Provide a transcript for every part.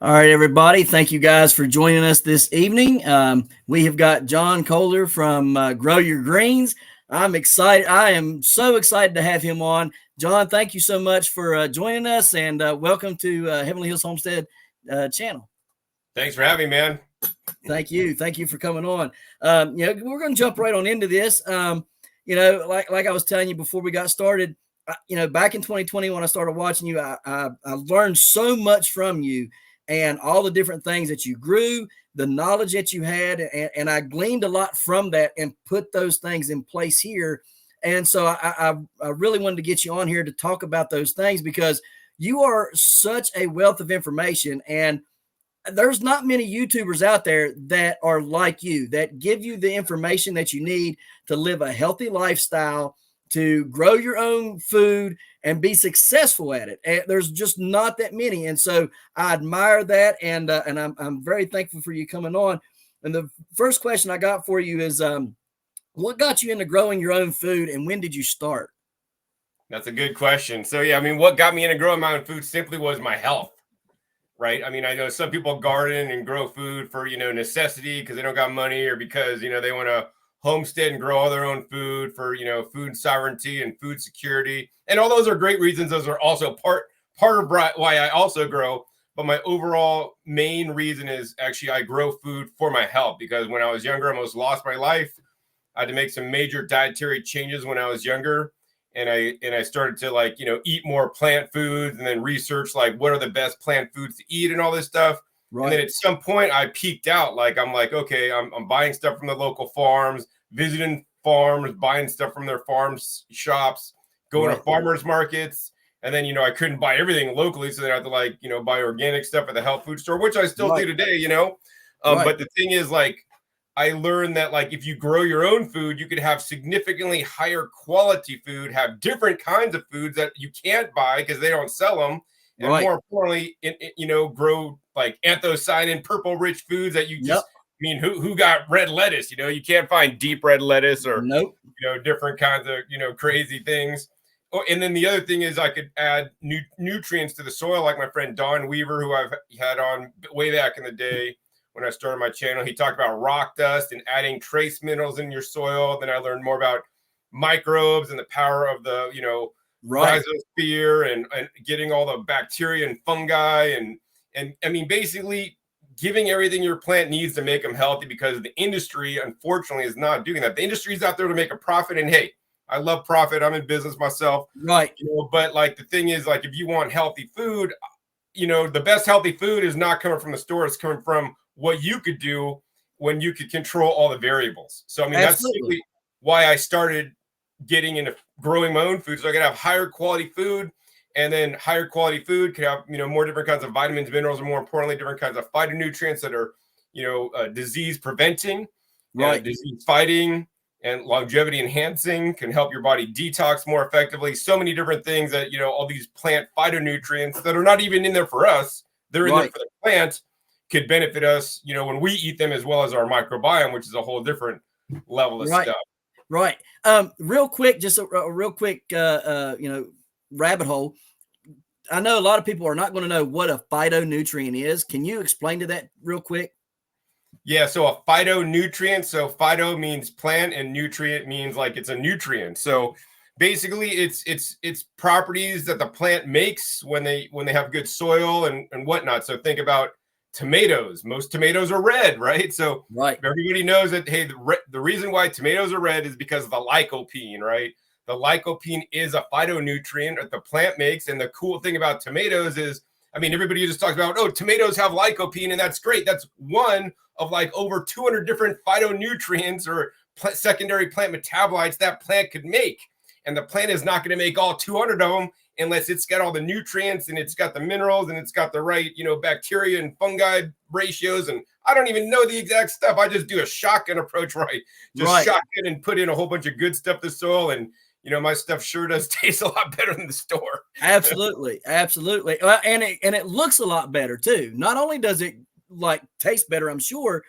All right, everybody. Thank you guys for joining us this evening. We have got John Kohler from Grow Your Greens. I'm excited. I am so excited to have him on. John, thank you so much for joining us, and welcome to Heavenly Hills Homestead channel. Thanks for having me, man. Thank you. Thank you for coming on. We're going to jump right on into this. Like I was telling you before we got started, back in 2020 when I started watching you, I learned so much from you. And all the different things that you grew, the knowledge that you had, and I gleaned a lot from that and put those things in place here. And so I really wanted to get you on here to talk about those things because you are such a wealth of information, and there's not many YouTubers out there that are like you, that give you the information that you need to live a healthy lifestyle, to grow your own food and be successful at it. And there's just not that many. And so I admire that. And I'm very thankful for you coming on. And the first question I got for you is, what got you into growing your own food and when did you start? That's a good question. So, what got me into growing my own food simply was my health, right? I know some people garden and grow food for, necessity because they don't got money or because, they want to homestead and grow all their own food for, food sovereignty and food security. And all those are great reasons. Those are also part of why I also grow. But my overall main reason is actually I grow food for my health, because when I was younger, I almost lost my life. I had to make some major dietary changes when I was younger. And I started to eat more plant foods and then research what are the best plant foods to eat and all this stuff. Right. And then at some point I peaked out. I'm like, okay, I'm buying stuff from the local farms, visiting farms, buying stuff from their farms shops, going to farmers markets. And then, I couldn't buy everything locally. So then I had to buy organic stuff at the health food store, which I still do today, But the thing is I learned that if you grow your own food, you could have significantly higher quality food, have different kinds of foods that you can't buy because they don't sell them. And more importantly, grow anthocyanin, purple rich foods that you just, who got red lettuce? You can't find deep red lettuce or, different kinds of, crazy things. Oh, and then the other thing is I could add nutrients to the soil, like my friend Don Weaver, who I've had on way back in the day when I started my channel. He talked about rock dust and adding trace minerals in your soil. Then I learned more about microbes and the power of the, rhizosphere and getting all the bacteria and fungi and basically giving everything your plant needs to make them healthy, because the industry unfortunately is not doing that. The industry is out there to make a profit, and hey, I love profit. I'm in business myself. Right. But the thing is, if you want healthy food, the best healthy food is not coming from the store. It's coming from what you could do when you could control all the variables. So, that's simply why I started getting into growing my own food, so I could have higher quality food, and then higher quality food could have, more different kinds of vitamins, minerals, and more importantly, different kinds of phytonutrients that are, disease preventing, disease fighting, and longevity enhancing, can help your body detox more effectively. So many different things that, all these plant phytonutrients that are not even in there for us, they're in there for the plant, could benefit us, when we eat them, as well as our microbiome, which is a whole different level of stuff. Right. Real quick, just a real quick, rabbit hole. I know a lot of people are not going to know what a phytonutrient is. Can you explain to that real quick? Yeah. So a phytonutrient, so phyto means plant and nutrient means it's a nutrient. So basically it's properties that the plant makes when they have good soil and whatnot. So think about tomatoes. Most tomatoes are red, right? So everybody knows that, hey, the reason why tomatoes are red is because of the lycopene, right? The lycopene is a phytonutrient that the plant makes. And the cool thing about tomatoes is, everybody just talks about, oh, tomatoes have lycopene, and that's great. That's one of over 200 different phytonutrients or secondary plant metabolites that plant could make. And the plant is not going to make all 200 of them unless it's got all the nutrients and it's got the minerals and it's got the right, bacteria and fungi ratios. And I don't even know the exact stuff. I just do a shotgun approach, right? Shotgun and put in a whole bunch of good stuff to soil. And, my stuff sure does taste a lot better than the store. Absolutely. Absolutely. And it looks a lot better too. Not only does it taste better, I'm sure,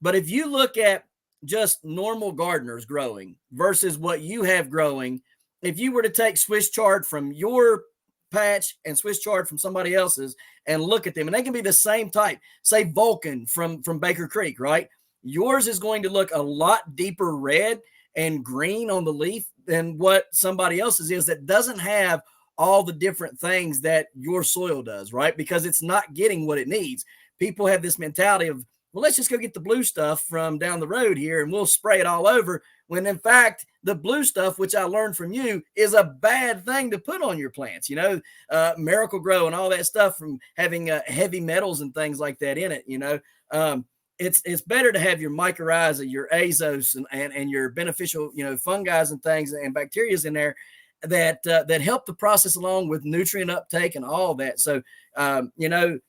but if you look at just normal gardeners growing versus what you have growing, if you were to take Swiss chard from your patch and Swiss chard from somebody else's and look at them, and they can be the same type, say Vulcan from Baker Creek, right? Yours is going to look a lot deeper red and green on the leaf than what somebody else's is that doesn't have all the different things that your soil does, right? Because it's not getting what it needs. People have this mentality of, well, let's just go get the blue stuff from down the road here and we'll spray it all over. When in fact, the blue stuff, which I learned from you, is a bad thing to put on your plants. You know, Miracle Grow and all that stuff from having heavy metals and things like that in it. You know, it's better to have your mycorrhiza, your azos, and your beneficial, you know, fungi and things and bacteria in there that help the process along with nutrient uptake and all that. So, you know,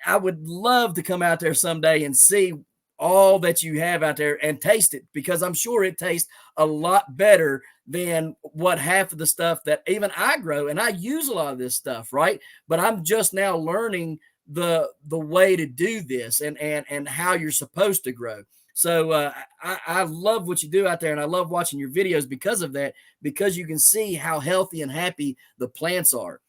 I would love to come out there someday and see all that you have out there and taste it, because I'm sure it tastes a lot better than what half of the stuff that even I grow, and I use a lot of this stuff, right? But I'm just now learning the way to do this and how you're supposed to grow. So I love what you do out there, and I love watching your videos because of that, because you can see how healthy and happy the plants are.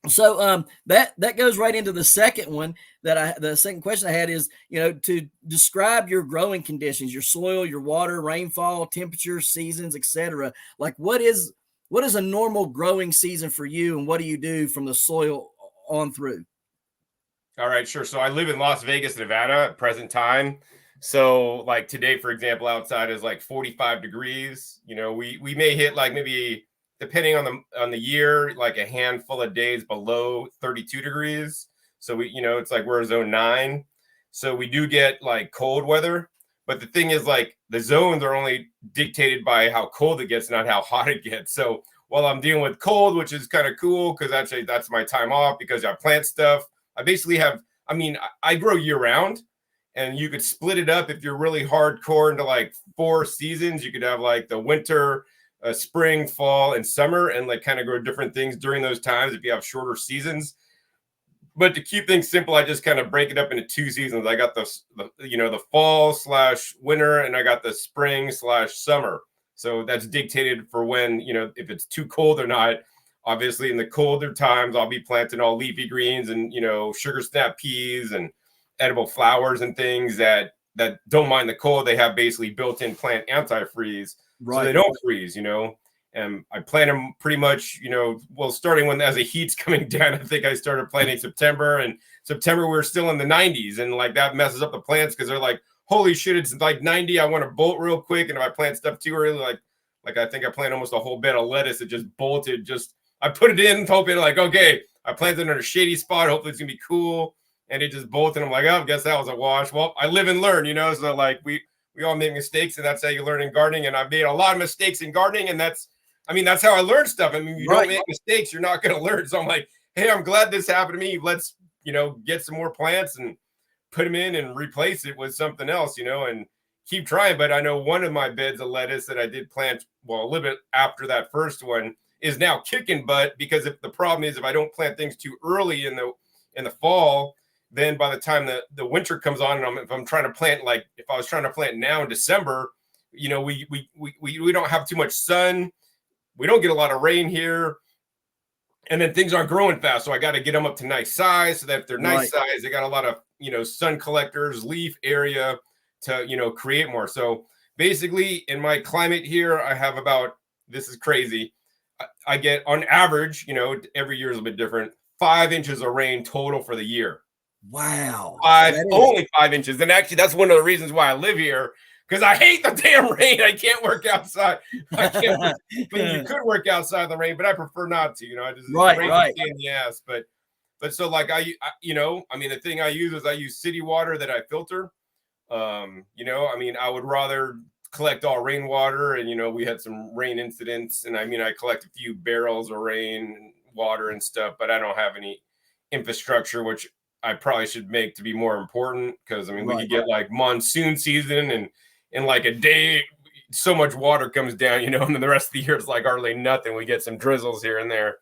So that goes right into the second one the second question I had is, you know, to describe your growing conditions, your soil, your water, rainfall, temperature, seasons, etc. Like what is a normal growing season for you, and what do you do from the soil on through? All right, sure. So I live in Las Vegas, Nevada at present time. So like today, for example, outside is like 45 degrees. You know, we may hit like maybe, depending on the year, like a handful of days below 32 degrees. So we, you know, it's like we're zone 9. So we do get like cold weather. But the thing is, like, the zones are only dictated by how cold it gets, not how hot it gets. So while I'm dealing with cold, which is kind of cool because actually that's my time off because I plant stuff. I basically have, I mean, I grow year round, and you could split it up if you're really hardcore into like 4 seasons. You could have like the winter, spring, fall, and summer, and like kind of grow different things during those times if you have shorter seasons. But to keep things simple, I just kind of break it up into 2 seasons. I got the fall / winter, and I got the spring / summer. So that's dictated for when, you know, if it's too cold or not. Obviously, in the colder times, I'll be planting all leafy greens and, you know, sugar snap peas and edible flowers and things that don't mind the cold. They have basically built-in plant antifreeze, so they don't freeze, you know. And I plant them pretty much, you know, well, starting when as the heat's coming down. I think I started planting September, and September we were still in the 90s, and like that messes up the plants because they're like, holy shit, it's like 90. I want to bolt real quick, and if I plant stuff too early, like I think I planted almost a whole bed of lettuce. It just bolted. I put it in hoping like, okay, I planted it in a shady spot. Hopefully it's gonna be cool. And it just bolted. I'm like, oh, I guess that was a wash. Well, I live and learn, you know. So like we all make mistakes, and that's how you learn in gardening. And I've made a lot of mistakes in gardening, and that's how I learn stuff. I mean, you don't make mistakes, you're not gonna learn. So I'm like, hey, I'm glad this happened to me. Let's, you know, get some more plants and put them in and replace it with something else, you know, and keep trying. But I know one of my beds of lettuce that I did plant, well, a little bit after that first one, is now kicking butt, because if the problem is if I don't plant things too early in the fall, then by the time the winter comes on, and if I'm trying to plant, like if I was trying to plant now in December, you know, we don't have too much sun, we don't get a lot of rain here, and then things aren't growing fast. So I got to get them up to nice size, so that if they're nice size, they got a lot of, you know, sun collectors, leaf area to, you know, create more. So basically in my climate here, I have about, this is crazy, I get on average, you know, every year is a bit different, 5 inches of rain total for the year. Wow. Only 5 inches. And actually, that's one of the reasons why I live here, because I hate the damn rain. I can't work outside. I mean, you could work outside in the rain, but I prefer not to. You know, I just rain in the ass. But so like I, you know, I mean, the thing I use city water that I filter. You know, I mean, I would rather collect all rainwater, and you know, we had some rain incidents, and I mean, I collect a few barrels of rain water and stuff, but I don't have any infrastructure, which I probably should make to be more important, because I mean, we could get like monsoon season, and in like a day so much water comes down, you know, and then the rest of the year it's like hardly nothing. We get some drizzles here and there.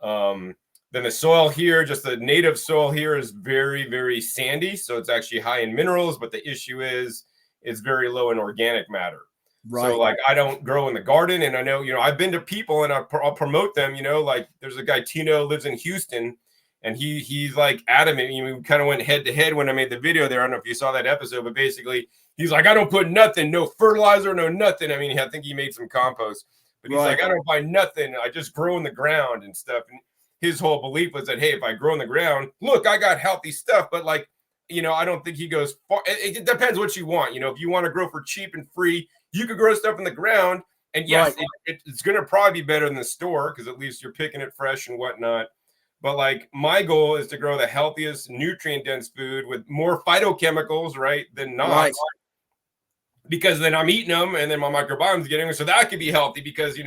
Then the soil here, just the native soil here, is very, very sandy, so it's actually high in minerals, but the issue is it's very low in organic matter. Right. So like I don't grow in the garden, and I know, I've been to people and I'll promote them, like there's a guy, Tino, lives in Houston, and he's like adamant. We kind of went head to head when I made the video there. I don't know if you saw that episode, but basically he's like, I don't put nothing, no fertilizer, no nothing. I mean, I think he made some compost, but he's like, I don't buy nothing. I just grow in the ground and stuff. And his whole belief was that, hey, if I grow in the ground, look, I got healthy stuff. But like, I don't think he goes far. It depends what you want. If you want to grow for cheap and free, you could grow stuff in the ground. And yes, it's going to probably be better than the store, because at least you're picking it fresh and whatnot. But like my goal is to grow the healthiest, nutrient dense food with more phytochemicals, right, than not. Right. Because then I'm eating them and then my microbiome's getting them. So that could be healthy because,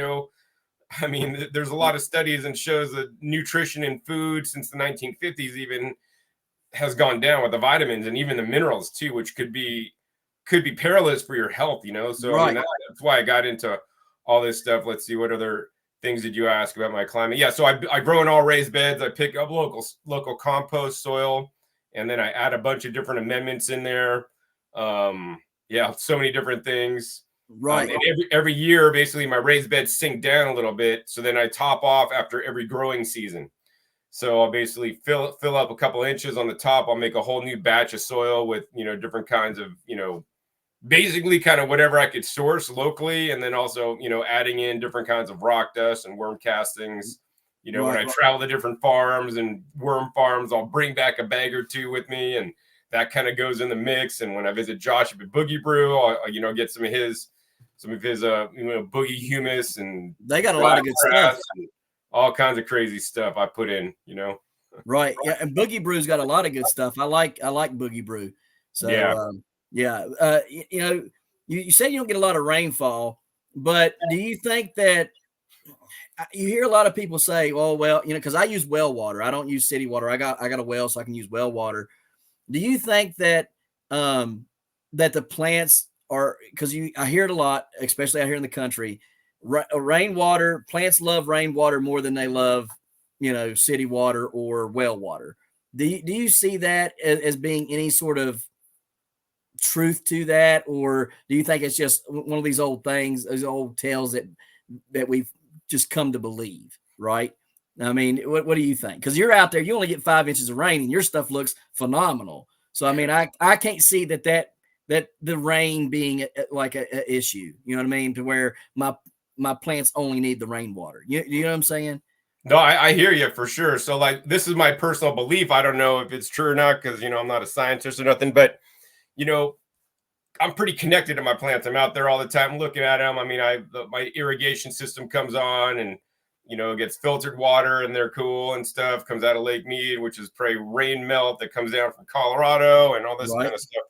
I mean, there's a lot of studies and shows that nutrition in food since the 1950s even has gone down with the vitamins and even the minerals too, which could be perilous for your health, So I mean, that's why I got into all this stuff. Let's see, what other things did you ask about my climate? Yeah, so I grow in all raised beds. I pick up local compost soil, and then I add a bunch of different amendments in there. Yeah, so many different things. Right. And every year, basically, my raised beds sink down a little bit. So then I top off after every growing season. So I'll basically fill up a couple inches on the top. I'll make a whole new batch of soil with, different kinds of, basically kind of whatever I could source locally. And then also, adding in different kinds of rock dust and worm castings. When I travel to different farms and worm farms, I'll bring back a bag or two with me, and that kind of goes in the mix. And when I visit Josh at Boogie Brew, I'll get some of his boogie humus, and they got a lot of good stuff. All kinds of crazy stuff I put in, Right. Yeah. And Boogie Brew's got a lot of good stuff. I like Boogie Brew. So, you say you don't get a lot of rainfall, but do you think that you hear a lot of people say, well, because I use well water. I don't use city water. I got a well, so I can use well water. Do you think that, that the plants are, because I hear it a lot, especially out here in the country, rainwater, plants love rainwater more than they love, city water or well water. Do you see that as being any sort of truth to that, or do you think it's just one of these old things, those old tales that we've just come to believe, right? I mean, what do you think? Because you're out there, you only get 5 inches of rain, and your stuff looks phenomenal. So I mean, I can't see that the rain being like a issue. You know what I mean? To where my plants only need the rainwater. You know what I'm saying? No, I hear you for sure. So like, this is my personal belief. I don't know if it's true or not, because, I'm not a scientist or nothing, but, I'm pretty connected to my plants. I'm out there all the time looking at them. I mean, my irrigation system comes on, and, it gets filtered water, and they're cool and stuff. Comes out of Lake Mead, which is probably rain melt that comes down from Colorado and all this kind of stuff.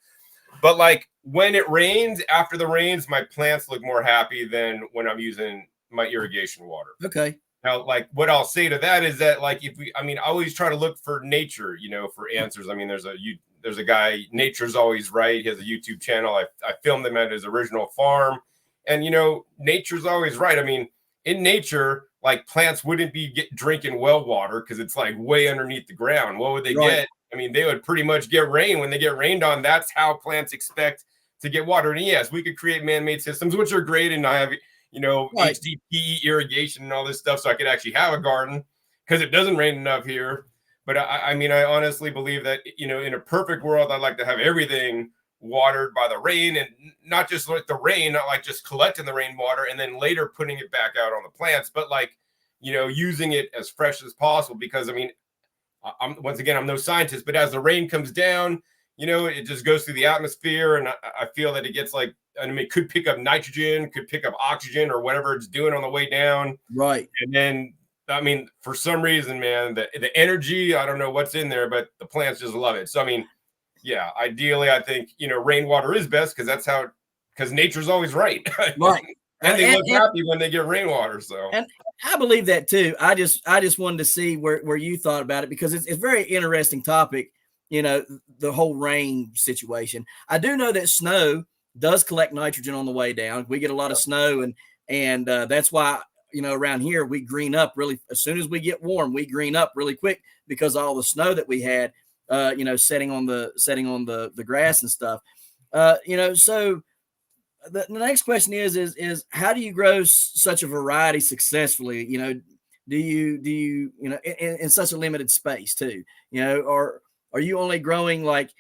But like when it rains, after the rains, my plants look more happy than when I'm using my irrigation water. Okay. Now, like what I'll say to that is that, like, I always try to look for nature, for answers. I mean, there's a guy, Nature's Always Right. He has a YouTube channel. I filmed him at his original farm, and, Nature's always right. I mean, in nature, like, plants wouldn't be drinking well water because it's like way underneath the ground. What would they get? I mean, they would pretty much get rain. When they get rained on, that's how plants expect to get water. And yes, we could create man-made systems, which are great. And I have, HDPE irrigation and all this stuff, so I could actually have a garden because it doesn't rain enough here. But I mean, I honestly believe that, in a perfect world, I'd like to have everything watered by the rain, and not just like the rain, not like just collecting the rainwater and then later putting it back out on the plants, but like, using it as fresh as possible. Because I mean, I'm no scientist, but as the rain comes down, it just goes through the atmosphere, and I feel that it gets like, it could pick up nitrogen, could pick up oxygen, or whatever it's doing on the way down. Right. And then, I mean, for some reason, man, the energy, I don't know what's in there, but the plants just love it. So, I mean, yeah, ideally, I think, rainwater is best because nature's always right. Right. And they look happy when they get rainwater. So, and I believe that too. I just wanted to see where you thought about it, because it's a very interesting topic, the whole rain situation. I do know that snow does collect nitrogen on the way down. We get a lot of snow, and that's why, around here we green up really as soon as we get warm. We green up really quick because of all the snow that we had, setting on the grass and stuff. So the next question is how do you grow such a variety successfully? Do you in such a limited space too? Or are you only growing like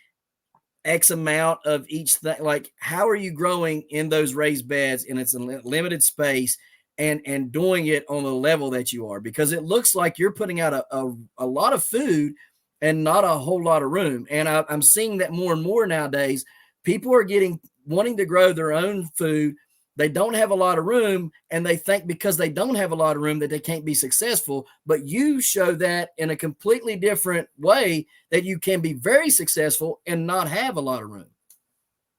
X amount of each thing? Like, how are you growing in those raised beds and it's a limited space and doing it on the level that you are? Because it looks like you're putting out a lot of food and not a whole lot of room. And I'm seeing that more and more nowadays. People are wanting to grow their own food. They don't have a lot of room, and they think because they don't have a lot of room that they can't be successful. But you show that in a completely different way, that you can be very successful and not have a lot of room.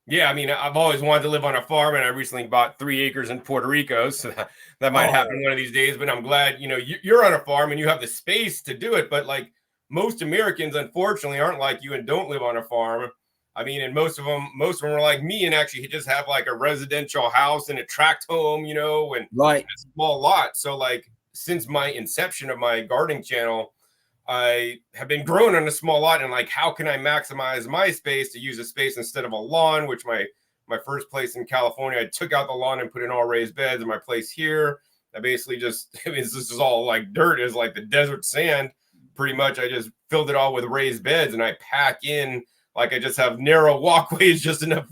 Yeah, I mean, I've always wanted to live on a farm, and I recently bought 3 acres in Puerto Rico, so that might happen one of these days. But I'm glad, you're on a farm and you have the space to do it. But like most Americans, unfortunately, aren't like you and don't live on a farm. I mean, and most of them are like me and actually just have like a residential house and a tract home, and right, a small lot. So like since my inception of my gardening channel, I have been growing on a small lot, and like, how can I maximize my space to use a space instead of a lawn, which my first place in California, I took out the lawn and put in all raised beds. In my place here, I basically just, this is all like dirt, is like the desert sand. Pretty much, I just filled it all with raised beds, and I pack in, like, I just have narrow walkways, just enough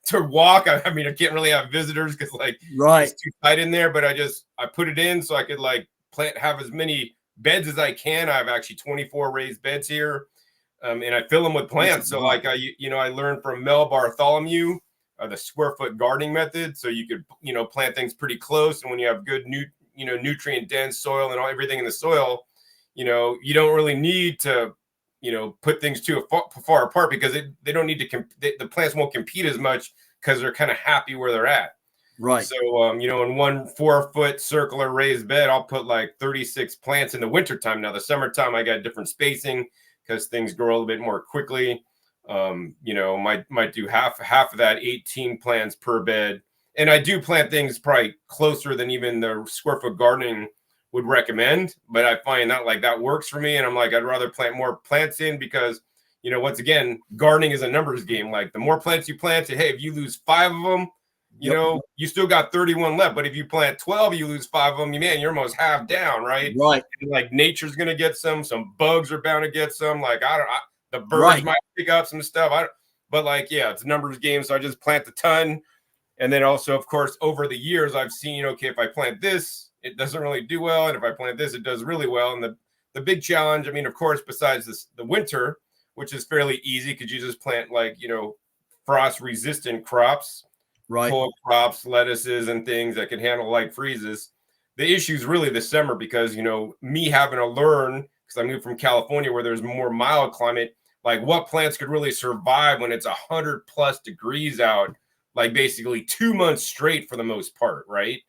to walk. I mean, I can't really have visitors because like it's too tight in there, but I put it in so I could like have as many beds as I can. I have actually 24 raised beds here, and I fill them with plants. So like I learned from Mel Bartholomew the square foot gardening method. So you could plant things pretty close, and when you have good nutrient dense soil and everything in the soil, you don't really need to put things too far apart, because they don't need to the plants won't compete as much because they're kind of happy where they're at. Right. So, in 1 4-foot circular raised bed, I'll put like 36 plants in the wintertime. Now, the summertime, I got different spacing because things grow a little bit more quickly. Might do half of that, 18 plants per bed. And I do plant things probably closer than even the square foot gardening would recommend. But I find that works for me. And I'm like, I'd rather plant more plants in because, once again, gardening is a numbers game. Like the more plants you plant, hey, if you lose 5 of them, you still got 31 left. But if you plant 12, you lose 5 of them, you're almost half down, right? Right. And like nature's gonna get some bugs are bound to get some. Like the birds might pick up some stuff. But like, yeah, it's a numbers game. So I just plant a ton. And then also, of course, over the years, I've seen, okay, if I plant this, it doesn't really do well. And if I plant this, it does really well. And the big challenge, I mean, of course, besides the winter, which is fairly easy because you just plant like, frost resistant crops, cold crops, lettuces, and things that can handle light freezes. The issue is really the summer because, me having to learn, because I moved from California where there's more mild climate, like what plants could really survive when it's 100+ degrees out, like basically 2 months straight for the most part, right?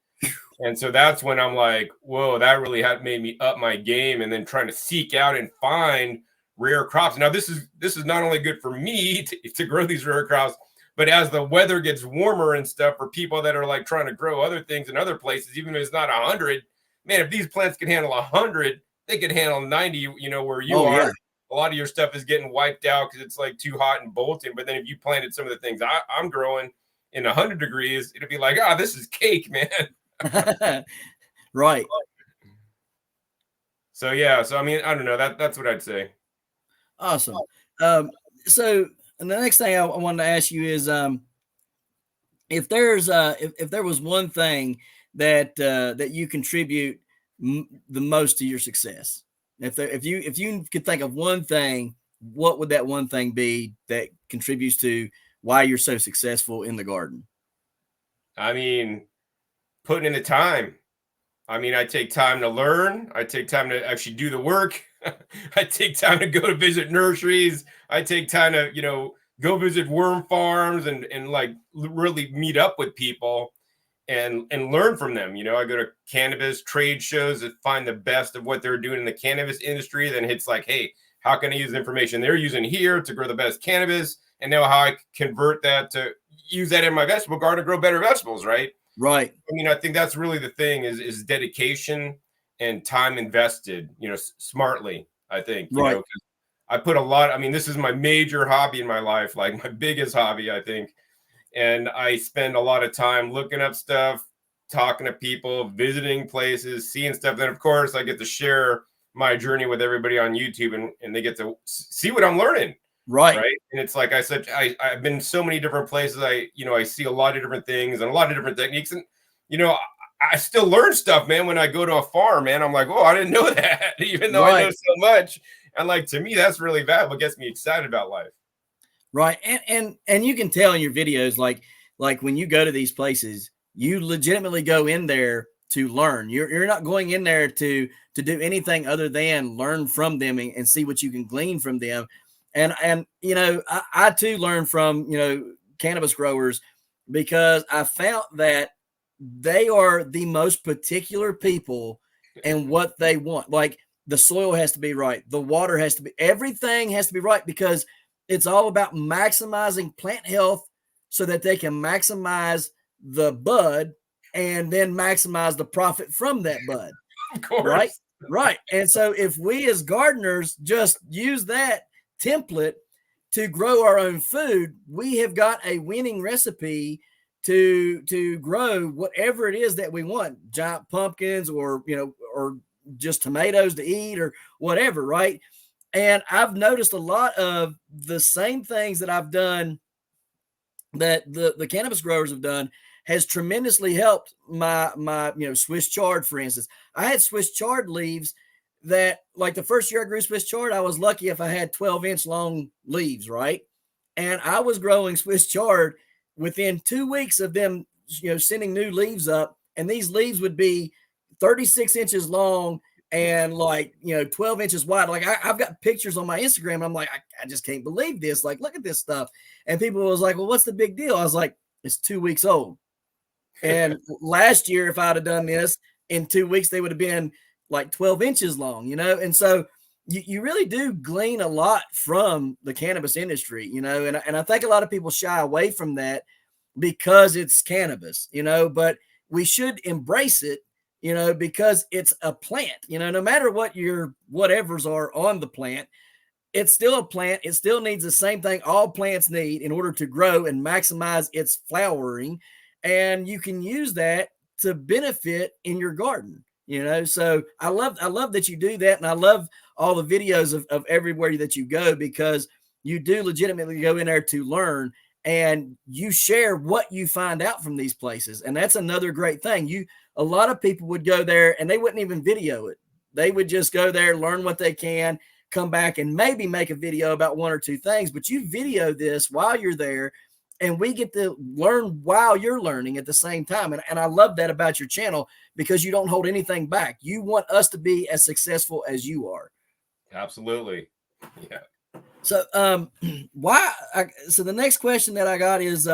And so that's when I'm like, whoa, that really had made me up my game, and then trying to seek out and find rare crops. Now, this is not only good for me to grow these rare crops, but as the weather gets warmer and stuff, for people that are like trying to grow other things in other places, even if it's not 100, man, if these plants can handle 100, they could handle 90, where you are. Yeah. A lot of your stuff is getting wiped out because it's like too hot and bolting. But then if you planted some of the things I'm growing in 100 degrees, it'd be like, this is cake, man. Right. So, yeah. So, I mean, I don't know. That's what I'd say. Awesome. So the next thing I wanted to ask you is, if there was one thing that you contribute the most to your success, if you could think of one thing, what would that one thing be that contributes to why you're so successful in the garden? I mean, putting in the time. I mean, I take time to learn. I take time to actually do the work. I take time to go to visit nurseries. I take time to, go visit worm farms and like really meet up with people and learn from them. I go to cannabis trade shows to find the best of what they're doing in the cannabis industry. Then it's like, hey, how can I use the information they're using here to grow the best cannabis? And now how I convert that to use that in my vegetable garden to grow better vegetables, right? Right. I mean, I think that's really the thing is dedication and time invested, smartly, I think, right. I put a lot. I mean, this is my major hobby in my life, like my biggest hobby, I think. And I spend a lot of time looking up stuff, talking to people, visiting places, seeing stuff. Then, of course, I get to share my journey with everybody on YouTube, and they get to see what I'm learning. Right. Right. And it's like I said, I've been so many different places. I see a lot of different things and a lot of different techniques. And, I still learn stuff, man. When I go to a farm, man, I'm like, oh, I didn't know that, even though I know so much. And like, to me, that's really valuable. It gets me excited about life. Right. And you can tell in your videos, like when you go to these places, you legitimately go in there to learn. You're not going in there to do anything other than learn from them and see what you can glean from them. And I too learn from, cannabis growers, because I found that they are the most particular people and what they want. Like, the soil has to be right. The water has to be, everything has to be right, because it's all about maximizing plant health so that they can maximize the bud and then maximize the profit from that bud. Of course. Right. Right. And so if we as gardeners just use that template to grow our own food, we have got a winning recipe to grow whatever it is that we want, giant pumpkins or just tomatoes to eat or whatever. Right. And I've noticed a lot of the same things that I've done that the cannabis growers have done has tremendously helped my Swiss chard, for instance. I had Swiss chard leaves that, like, the first year I grew Swiss chard, I was lucky if I had 12-inch long leaves, right? And I was growing Swiss chard within 2 weeks of them, sending new leaves up, and these leaves would be 36 inches long and 12 inches wide. Like, I've got pictures on my Instagram, and I'm like, I just can't believe this. Like, look at this stuff. And people was like, well, what's the big deal? I was like, it's 2 weeks old. And last year, if I'd have done this in 2 weeks, they would have been like 12 inches long, And so you really do glean a lot from the cannabis industry, and I think a lot of people shy away from that because it's cannabis, but we should embrace it, because it's a plant, no matter what your whatevers are on the plant, it's still a plant. It still needs the same thing all plants need in order to grow and maximize its flowering. And you can use that to benefit in your garden, So I love that you do that. And I love all the videos of everywhere that you go, because you do legitimately go in there to learn, and you share what you find out from these places. And that's another great thing. A lot of people would go there and they wouldn't even video it. They would just go there, learn what they can, come back and maybe make a video about one or two things, but you video this while you're there, and we get to learn while you're learning at the same time. And I love that about your channel, because you don't hold anything back. You want us to be as successful as you are. Absolutely. Yeah. So, so the next question that I got is,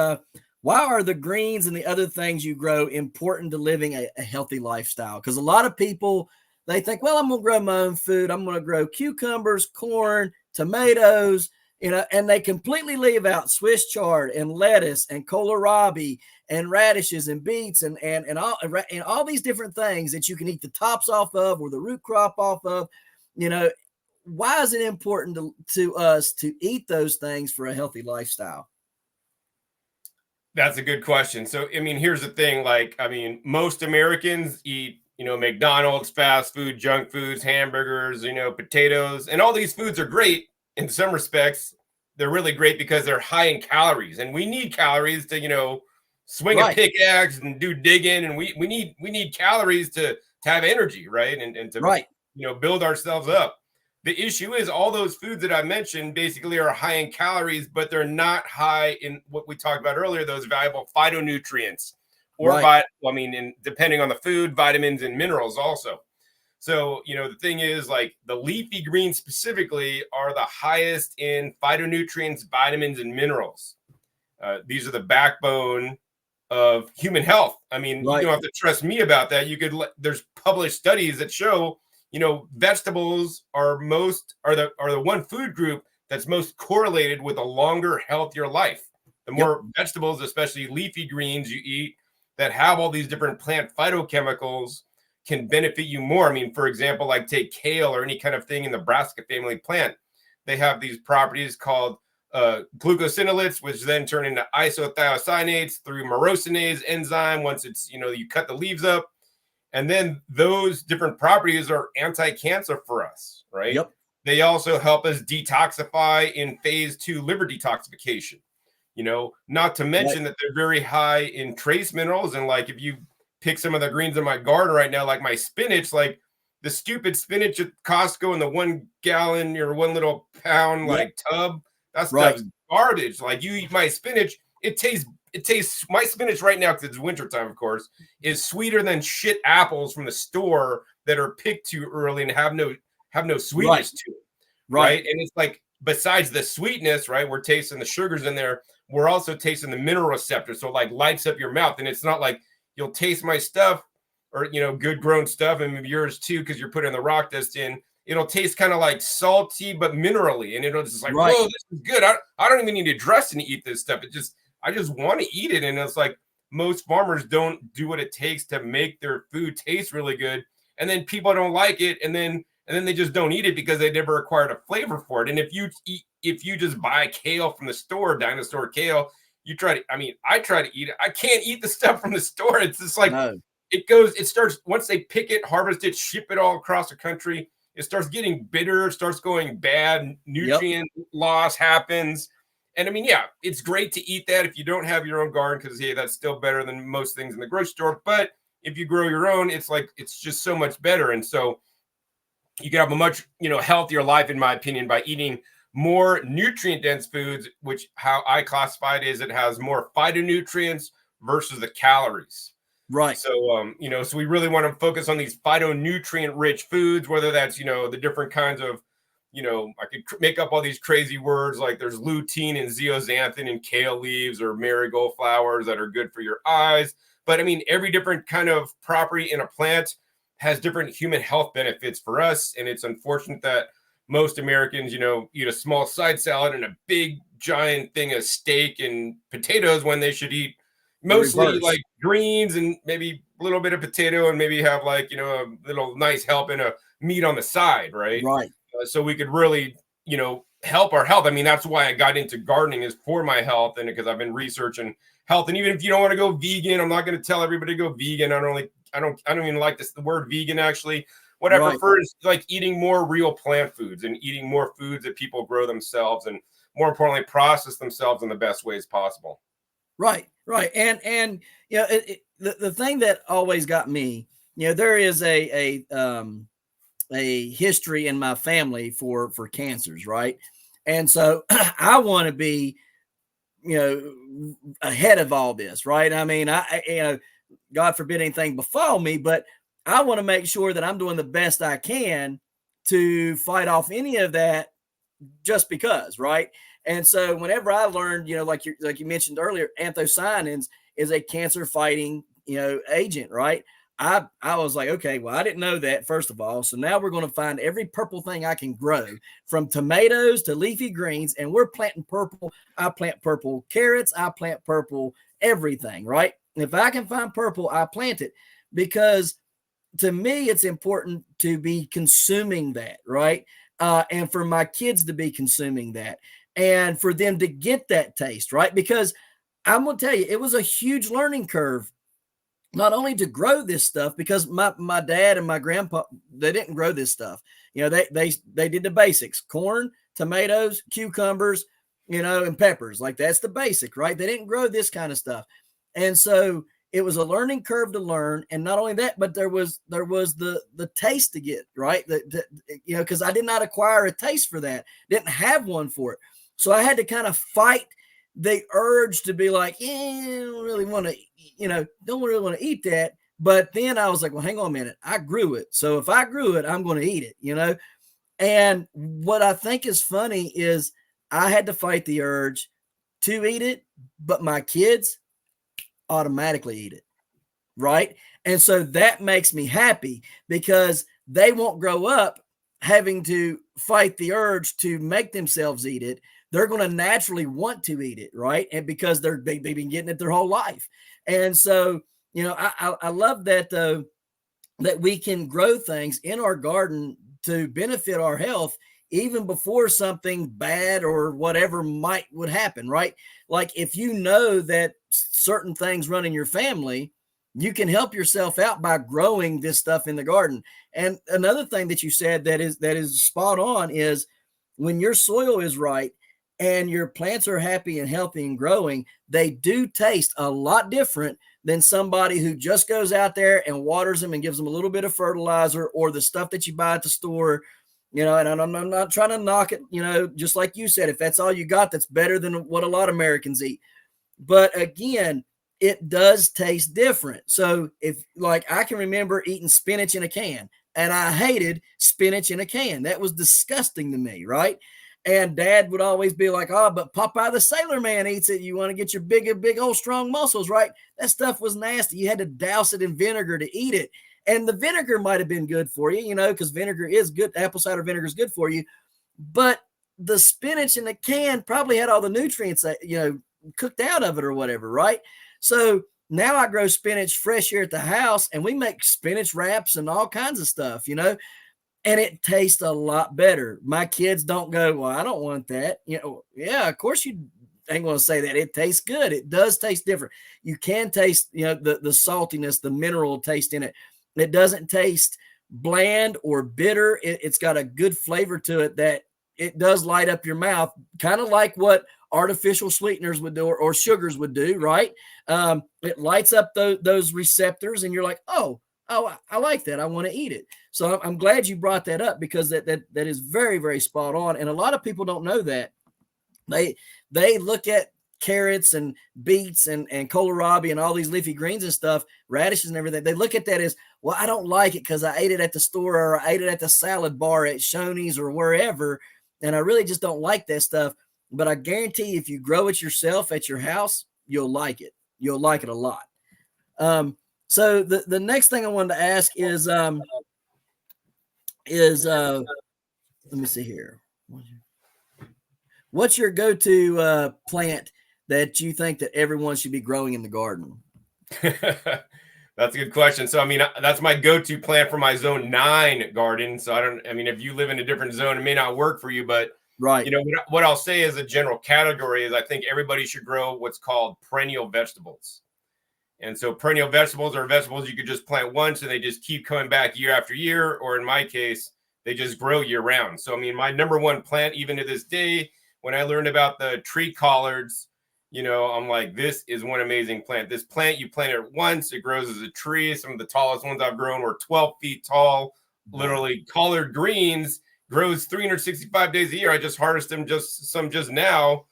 why are the greens and the other things you grow important to living a healthy lifestyle? Because a lot of people, they think, well, I'm going to grow my own food. I'm going to grow cucumbers, corn, tomatoes, and they completely leave out Swiss chard and lettuce and kohlrabi and radishes and beets and all these different things that you can eat the tops off of or the root crop off of. Why is it important to us to eat those things for a healthy lifestyle? That's a good question. So, here's the thing. Most Americans eat, McDonald's, fast food, junk foods, hamburgers, potatoes, and all these foods are great in some respects. They're really great because they're high in calories, and we need calories to, swing a pickaxe and do digging. And we need calories to have energy, right? And to, build ourselves up. The issue is all those foods that I mentioned basically are high in calories, but they're not high in what we talked about earlier, those valuable phytonutrients, or depending on the food, vitamins and minerals also. So, the thing is, like, the leafy greens specifically are the highest in phytonutrients, vitamins, and minerals. These are the backbone of human health. You don't have to trust me about that. There's published studies that show, vegetables are the one food group that's most correlated with a longer, healthier life. The more vegetables, especially leafy greens, you eat that have all these different plant phytochemicals can benefit you more. For example, like take kale or any kind of thing in the brassica family plant. They have these properties called glucosinolates, which then turn into isothiocyanates through myrosinase enzyme once it's, you cut the leaves up. And then those different properties are anti-cancer for us, right? Yep. They also help us detoxify in phase 2 liver detoxification. Not to mention that they're very high in trace minerals. And like, if you pick some of the greens in my garden right now, like my spinach, like the stupid spinach at Costco in the 1 gallon or 1 little pound, like tub, that stuff's garbage. Like, you eat my spinach, it tastes my spinach right now, because it's wintertime, of course, is sweeter than shit apples from the store that are picked too early and have no sweetness to it. Right. And it's like, besides the sweetness, right, we're tasting the sugars in there, we're also tasting the mineral receptor. So it like lights up your mouth. And it's not like you'll taste my stuff or, good grown stuff, and maybe yours too, because you're putting the rock dust in. It'll taste kind of like salty, but minerally. And it'll just like, whoa, this is good. I don't even need to dress and eat this stuff. I just want to eat it. And it's like, most farmers don't do what it takes to make their food taste really good. And then people don't like it. And then they just don't eat it because they never acquired a flavor for it. And if you just buy kale from the store, dinosaur kale, I try to eat it. I can't eat the stuff from the store. It's just like, it starts, once they pick it, harvest it, ship it all across the country, it starts getting bitter, starts going bad, nutrient loss happens. And it's great to eat that if you don't have your own garden, because that's still better than most things in the grocery store. But if you grow your own, it's just so much better. And so you can have a much, healthier life, in my opinion, by eating more nutrient dense foods, which how I classify it is it has more phytonutrients versus the calories. Right. So, so we really want to focus on these phytonutrient rich foods, whether that's, the different kinds of, I could make up all these crazy words, like there's lutein and zeaxanthin in kale leaves or marigold flowers that are good for your eyes. But every different kind of property in a plant has different human health benefits for us. And it's unfortunate that most Americans, eat a small side salad and a big giant thing of steak and potatoes when they should eat mostly like greens and maybe a little bit of potato and maybe have like, a little nice help in a meat on the side. Right. So we could really, help our health. That's why I got into gardening, is for my health. And because I've been researching health. And even if you don't want to go vegan, I'm not going to tell everybody to go vegan. I don't even like the word vegan, actually. What I prefer is like eating more real plant foods and eating more foods that people grow themselves, and more importantly, process themselves in the best ways possible. Right. And the thing that always got me, there is a history in my family for cancers, right? And so I want to be, ahead of all this, right? God forbid anything befall me, but I want to make sure that I'm doing the best I can to fight off any of that, just because, right? And so whenever I learned, like you mentioned earlier, anthocyanins is a cancer fighting, agent, right? I was like, okay, well, I didn't know that, first of all. So now we're going to find every purple thing I can grow, from tomatoes to leafy greens. And we're planting purple. I plant purple carrots. I plant purple everything, right? If I can find purple, I plant it, because to me, it's important to be consuming that, right? And for my kids to be consuming that, and for them to get that taste, right? Because I'm going to tell you, it was a huge learning curve, not only to grow this stuff, because my dad and my grandpa, they didn't grow this stuff. They did the basics: corn, tomatoes, cucumbers, and peppers. Like, that's the basic, right? They didn't grow this kind of stuff. And so it was a learning curve to learn. And not only that, but there was the taste to get, right? Because I did not acquire a taste for that, didn't have one for it. So I had to kind of fight the urge to be like, I don't really want to eat that. But then I was like, well, hang on a minute. I grew it. So if I grew it, I'm going to eat it, And what I think is funny is I had to fight the urge to eat it, but my kids automatically eat it, right? And so that makes me happy, because they won't grow up having to fight the urge to make themselves eat it. They're going to naturally want to eat it, right? And because they've been getting it their whole life. And so, I love that, though, that we can grow things in our garden to benefit our health, even before something bad or whatever would happen, right? Like if you know that certain things run in your family, you can help yourself out by growing this stuff in the garden. And another thing that you said that is spot on is when your soil is right and your plants are happy and healthy and growing, they do taste a lot different than somebody who just goes out there and waters them and gives them a little bit of fertilizer or the stuff that you buy at the store. And I'm not trying to knock it, just like you said, if that's all you got, that's better than what a lot of Americans eat. But again, it does taste different. So if like I can remember eating spinach in a can, and I hated spinach in a can. That was disgusting to me, right? And Dad would always be like, "Oh, but Popeye the Sailor Man eats it. You want to get your big old strong muscles, right?" That stuff was nasty. You had to douse it in vinegar to eat it. And the vinegar might have been good for you, because vinegar is good. Apple cider vinegar is good for you. But the spinach in the can probably had all the nutrients, cooked out of it or whatever, right? So now I grow spinach fresh here at the house, and we make spinach wraps and all kinds of stuff, and it tastes a lot better. My kids don't go, "Well, I don't want that." Yeah, of course you ain't going to say that. It tastes good. It does taste different. You can taste, the saltiness, the mineral taste in it. It doesn't taste bland or bitter. It's got a good flavor to it that it does light up your mouth, kind of like what artificial sweeteners would do or sugars would do, right? It lights up those receptors, and you're like, oh, I like that. I want to eat it. So I'm glad you brought that up, because that is very, very spot on. And a lot of people don't know that. They look at carrots and beets and kohlrabi and all these leafy greens and stuff, radishes and everything. They look at that as, well, I don't like it because I ate it at the store, or I ate it at the salad bar at Shoney's or wherever, and I really just don't like that stuff. But I guarantee if you grow it yourself at your house, you'll like it. You'll like it a lot. So the next thing I wanted to ask is let me see here. What's your go-to plant that you think that everyone should be growing in the garden? That's a good question. So, that's my go-to plant for my zone 9 garden. So if you live in a different zone, it may not work for you, but right. What I'll say as a general category is I think everybody should grow what's called perennial vegetables. And so perennial vegetables are vegetables you could just plant once and they just keep coming back year after year, or in my case, they just grow year round. So, my number one plant, even to this day, when I learned about the tree collards, I'm like, this is one amazing plant. This plant, you plant it once, it grows as a tree. Some of the tallest ones I've grown were 12 feet tall, literally collard greens, grows 365 days a year. I just harvest them just now.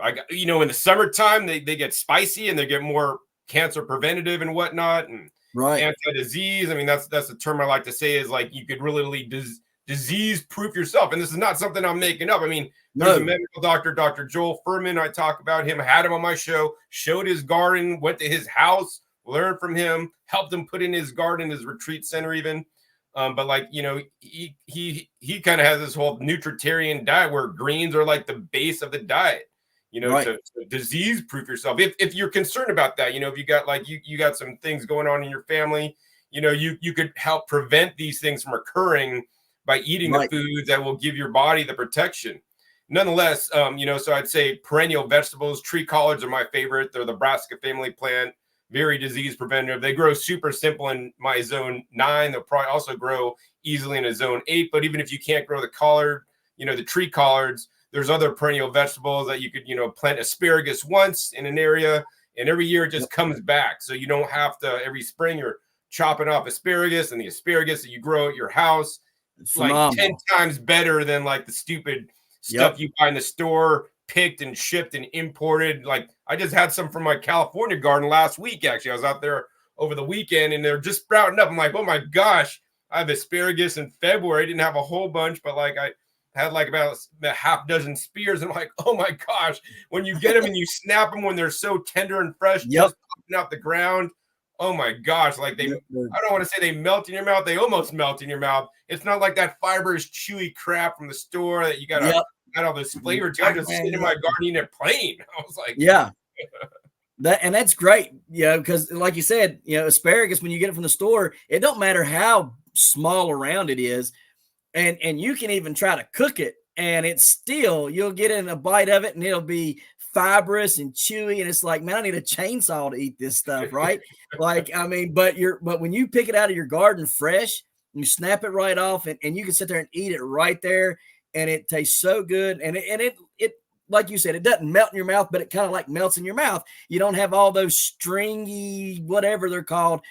I got, in the summertime, they get spicy and they get more cancer preventative and whatnot, and right, anti-disease. That's the term I like to say, is like you could really disease proof yourself. And this is not something I'm making up. There's a medical doctor, Dr. Joel Furman. I talk about him, had him on my show, showed his garden, went to his house, learned from him, helped him put in his garden, his retreat center even. But he kind of has this whole nutritarian diet where greens are like the base of the diet, right, to disease proof yourself. If you're concerned about that, if you got you got some things going on in your family, you could help prevent these things from occurring by eating the foods that will give your body the protection. Nonetheless, so I'd say perennial vegetables, tree collards are my favorite. They're the brassica family plant, very disease preventative. They grow super simple in my zone 9. They'll probably also grow easily in a zone 8. But even if you can't grow the collard, the tree collards, there's other perennial vegetables that you could, plant asparagus once in an area, and every year it just comes back. So you don't have to, every spring you're chopping off asparagus, and the asparagus that you grow at your house, like 10 times better than like the stupid stuff you buy in the store, picked and shipped and imported. Like I just had some from my California garden last week. Actually, I was out there over the weekend and they're just sprouting up. I'm like, oh my gosh, I have asparagus in February. I didn't have a whole bunch, but like I had like about a half dozen spears. And I'm like, oh my gosh, when you get them and you snap them when they're so tender and fresh, just popping out the ground. Oh my gosh, like I don't want to say they melt in your mouth. They almost melt in your mouth. It's not like that fibrous, chewy crap from the store that you got all this flavor to. I just sit in my garden eating it plain. I was like, that's great. Because like you said, asparagus, when you get it from the store, it don't matter how small around it is. And you can even try to cook it and it's still, you'll get in a bite of it and it'll be fibrous and chewy. And it's like, man, I need a chainsaw to eat this stuff. Right. Like, I mean, but when you pick it out of your garden fresh, you snap it right off and you can sit there and eat it right there. And it tastes so good. And it, like you said, it doesn't melt in your mouth, but it kind of like melts in your mouth. You don't have all those stringy, whatever they're called,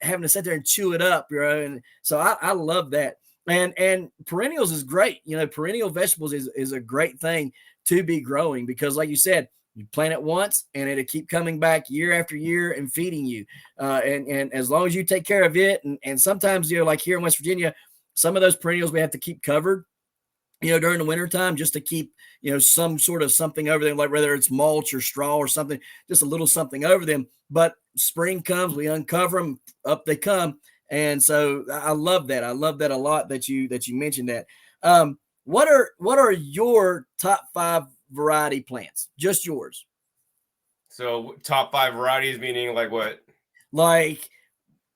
having to sit there and chew it up, And so I love that. And perennials is great. Perennial vegetables is a great thing to be growing because, like you said, you plant it once and it'll keep coming back year after year and feeding you. And as long as you take care of it, and sometimes, like here in West Virginia, some of those perennials we have to keep covered, during the wintertime just to keep, some sort of something over them, like whether it's mulch or straw or something, just a little something over them. But spring comes, we uncover them, up they come. And so I love that. I love that a lot that you mentioned that. What are your top 5 variety plants? Just yours. So top 5 varieties, meaning like what? Like,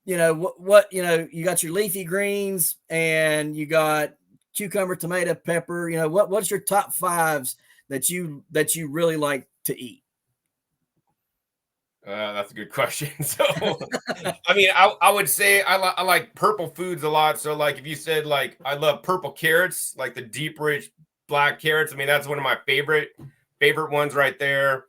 you got your leafy greens and you got cucumber, tomato, pepper. What's your top 5s that you really like to eat? That's a good question. So, I mean, I would say I like purple foods a lot. So, like, if you said like I love purple carrots, like the deep, rich black carrots. I mean, that's one of my favorite ones right there.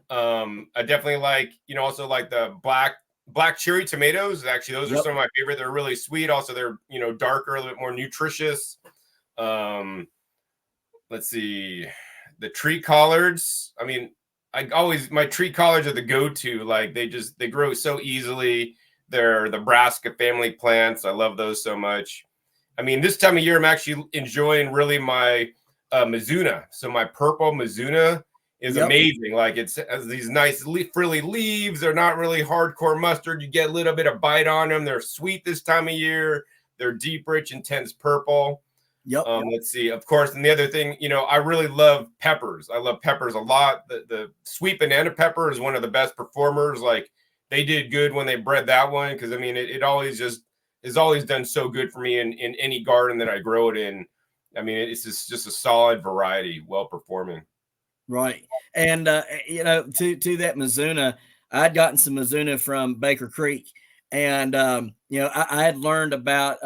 I definitely like, also like the black cherry tomatoes. Actually, those are some of my favorite. They're really sweet. Also, they're darker, a little bit more nutritious. Let's see, the tree collards. I mean, my tree collards are the go-to. Like they grow so easily. They're the brassica family plants. I love those so much. I mean, this time of year, I'm actually enjoying really my Mizuna. So my purple Mizuna is amazing. Like it has these nice frilly leaves. They're not really hardcore mustard. You get a little bit of bite on them. They're sweet this time of year. They're deep, rich, intense purple. Let's see. Of course, and the other thing, I really love peppers. I love peppers a lot. The sweet banana pepper is one of the best performers. Like they did good when they bred that one because I mean, it always just is always done so good for me in any garden that I grow it in. I mean, it's just a solid variety, well performing. Right, and to that Mizuna, I'd gotten some Mizuna from Baker Creek, and I had learned about.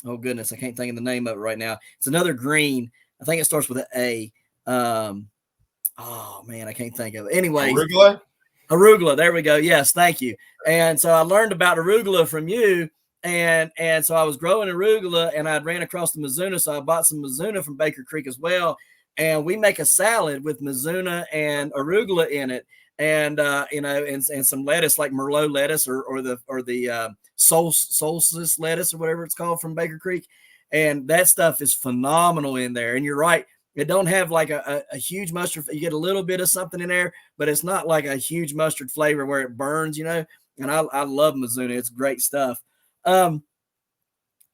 Oh goodness, I can't think of the name of it right now. It's another green. I think it starts with an A. Oh man, I can't think of it. Anyway, arugula. There we go. Yes, thank you. And so I learned about arugula from you, and so I was growing arugula, and I'd ran across the Mizuna, so I bought some Mizuna from Baker Creek as well. And we make a salad with Mizuna and arugula in it, and and some lettuce like Merlot lettuce or the solstice lettuce or whatever it's called from Baker Creek. And that stuff is phenomenal in there. And you're right. It don't have like a huge mustard. You get a little bit of something in there, but it's not like a huge mustard flavor where it burns, and I love Mizuna. It's great stuff. So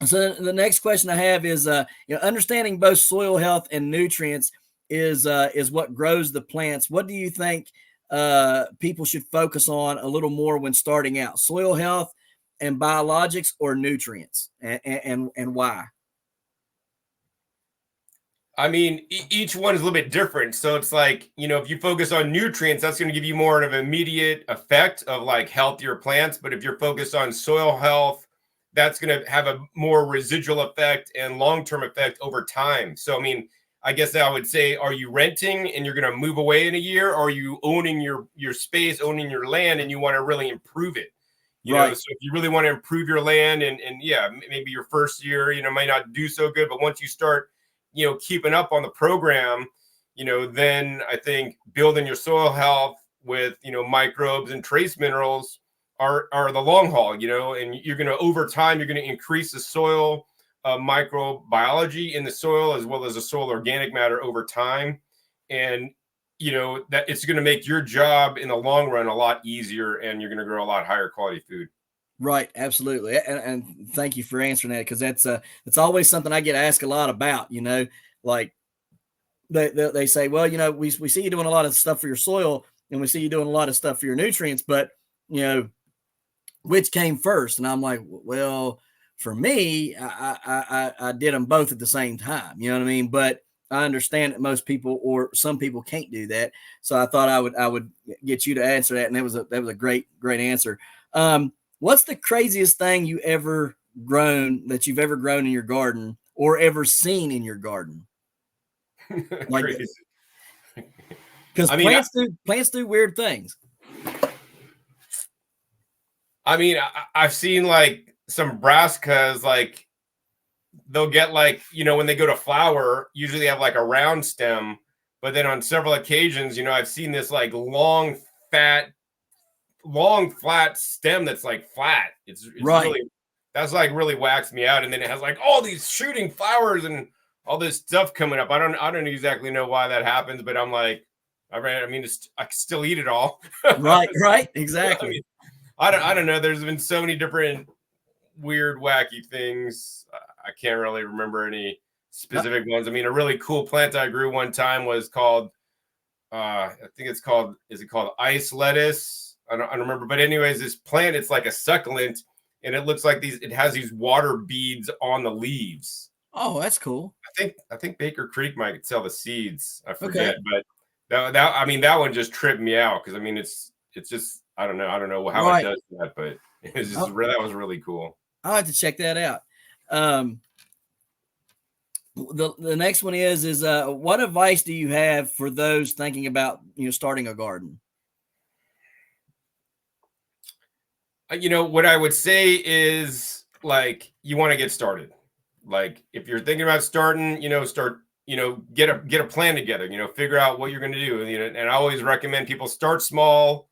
the next question I have is, understanding both soil health and nutrients is what grows the plants. What do you think people should focus on a little more when starting out? Soil health and biologics or nutrients, and why? I mean, each one is a little bit different. So it's like, if you focus on nutrients, that's going to give you more of an immediate effect of like healthier plants. But if you're focused on soil health, that's going to have a more residual effect and long-term effect over time. So, I mean, I guess I would say, are you renting and you're going to move away in a year? Or are you owning your space, owning your land, and you want to really improve it? So if you really want to improve your land and yeah, maybe your first year, might not do so good, but once you start, keeping up on the program, then I think building your soil health with, microbes and trace minerals are the long haul, and you're going to, over time, you're going to increase the soil microbiology in the soil as well as the soil organic matter over time. And, that it's going to make your job in the long run a lot easier, and you're going to grow a lot higher quality food. Right. Absolutely. And thank you for answering that. Cause it's always something I get asked a lot about, like they say, well, we see you doing a lot of stuff for your soil and we see you doing a lot of stuff for your nutrients, but which came first? And I'm like, well, for me, I did them both at the same time. You know what I mean? But I understand that most people or some people can't do that. So I thought I would get you to answer that, and that was a great answer. What's the craziest thing you've ever grown in your garden or ever seen in your garden? Like, because plants do weird things. I mean, I've seen like some brassicas, like they'll get like, when they go to flower, usually they have like a round stem, but then on several occasions, I've seen this like long, flat stem that's like flat. It's right. Really, that's like really waxed me out. And then it has like all these shooting flowers and all this stuff coming up. I don't exactly know why that happens, but I'm like, I can still eat it all. Right. Exactly. I don't know. There's been so many different weird, wacky things. I can't really remember any specific ones. I mean, a really cool plant I grew one time was called, is it called ice lettuce? I don't remember. But anyways, this plant, it's like a succulent, and it looks like it has these water beads on the leaves. Oh, that's cool. I think Baker Creek might sell the seeds. I forget, but that one just tripped me out because I mean it's just I don't know how it does that, but it's just that was really cool. I'll have to check that out. The next one is what advice do you have for those thinking about starting a garden? What I would say is like you want to get started. Like if you're thinking about starting, start, get a plan together, figure out what you're going to do. And I always recommend people start small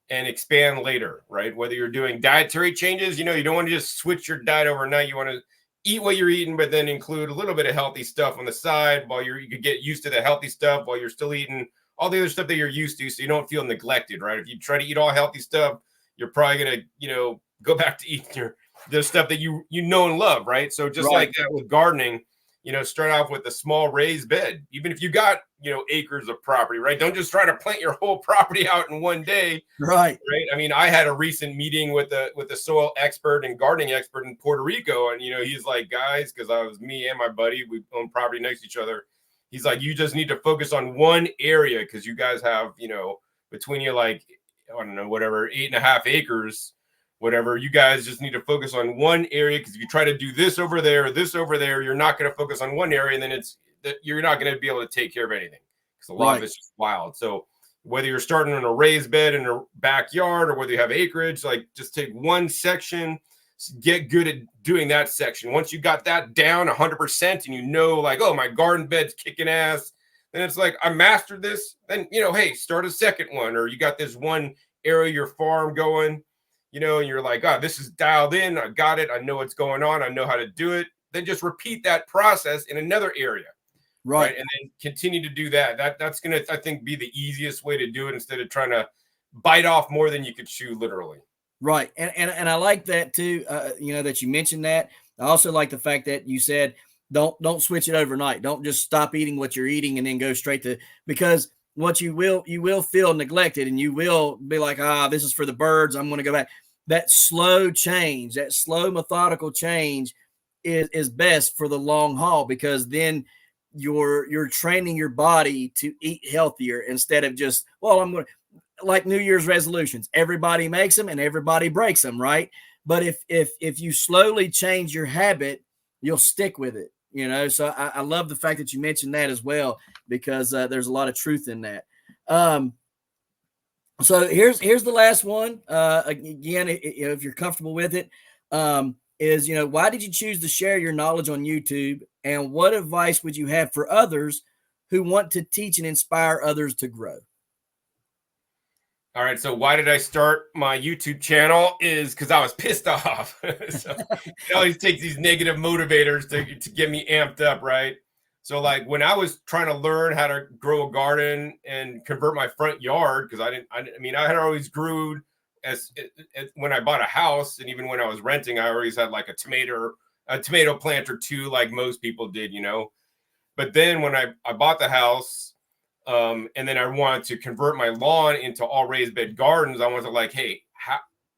and expand later, right? Whether you're doing dietary changes, you don't want to just switch your diet overnight. You want to eat what you're eating, but then include a little bit of healthy stuff on the side while you could get used to the healthy stuff while you're still eating all the other stuff that you're used to. So you don't feel neglected, right? If you try to eat all healthy stuff, you're probably going to, go back to eating the stuff that you know and love, right? So just like that with gardening, start off with a small raised bed, even if you got, acres of property, right? Don't just try to plant your whole property out in one day. Right. I mean, I had a recent meeting with a soil expert and gardening expert in Puerto Rico. And, he's like, guys, because I was me and my buddy, we own property next to each other. He's like, you just need to focus on one area because you guys have, between you, like, I don't know, whatever, 8.5 acres, whatever, you guys just need to focus on one area. Because if you try to do this over there, you're not going to focus on one area. And then you're not going to be able to take care of anything because a lot of it's just wild. So whether you're starting on a raised bed in a backyard or whether you have acreage, like just take one section, get good at doing that section. Once you got that down 100% and like, oh, my garden bed's kicking ass, then it's like, I mastered this. Then, hey, start a second one. Or you got this one area of your farm going, and you're like, oh, this is dialed in. I got it. I know what's going on. I know how to do it. Then just repeat that process in another area. Right. And then continue to do that. That's going to, I think, be the easiest way to do it instead of trying to bite off more than you could chew, literally. Right. And I like that too. That you mentioned that. I also like the fact that you said, don't switch it overnight. Don't just stop eating what you're eating and then go straight to, because what you will feel neglected and you will be like, this is for the birds. I'm going to go back. That slow change, that slow methodical change is best for the long haul, because then you're training your body to eat healthier instead of just, I'm going to, like New Year's resolutions. Everybody makes them and everybody breaks them, right? But if you slowly change your habit, you'll stick with it, So I love the fact that you mentioned that as well, because there's a lot of truth in that. So here's the last one. Again, if you're comfortable with it, is, why did you choose to share your knowledge on YouTube, and what advice would you have for others who want to teach and inspire others to grow? All right. So why did I start my YouTube channel? Is because I was pissed off. So it always takes these negative motivators to get me amped up, right? So like when I was trying to learn how to grow a garden and convert my front yard, because I had always grew as when I bought a house, and even when I was renting, I always had like a tomato plant or two, like most people did, But then when I bought the house, and then I wanted to convert my lawn into all raised bed gardens, I wanted to like, hey,